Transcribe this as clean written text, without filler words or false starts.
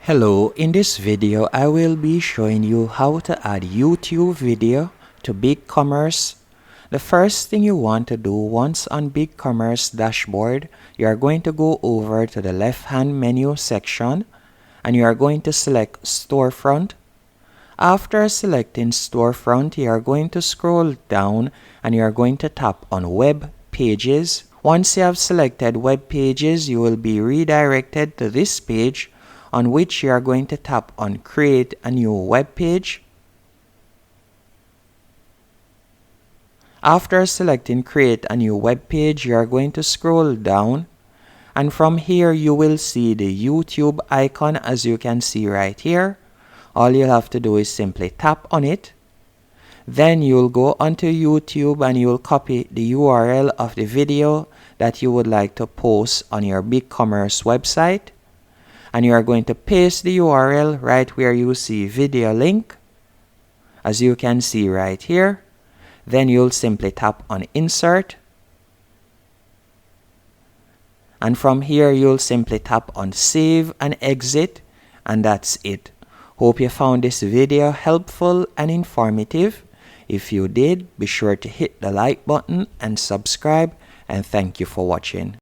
Hello, in this video I will be showing you how to add YouTube video to Bigcommerce. The first thing you want to do once on Bigcommerce dashboard, you are going to go over to the left hand menu section and you are going to select storefront. After selecting storefront, you are going to scroll down and you are going to tap on web pages. Once you have selected web pages, you will be redirected to this page on which you are going to tap on create a new web page. After selecting create a new web page, you are going to scroll down and from here you will see the YouTube icon as you can see right here. All you have to do is simply tap on it. Then you'll go onto YouTube and you'll copy the URL of the video that you would like to post on your Bigcommerce website. And you are going to paste the URL right where you see video link, as you can see right here. Then you'll simply tap on insert. And from here you'll simply tap on save and exit, and that's it. Hope you found this video helpful and informative. If you did, be sure to hit the like button and subscribe, and thank you for watching.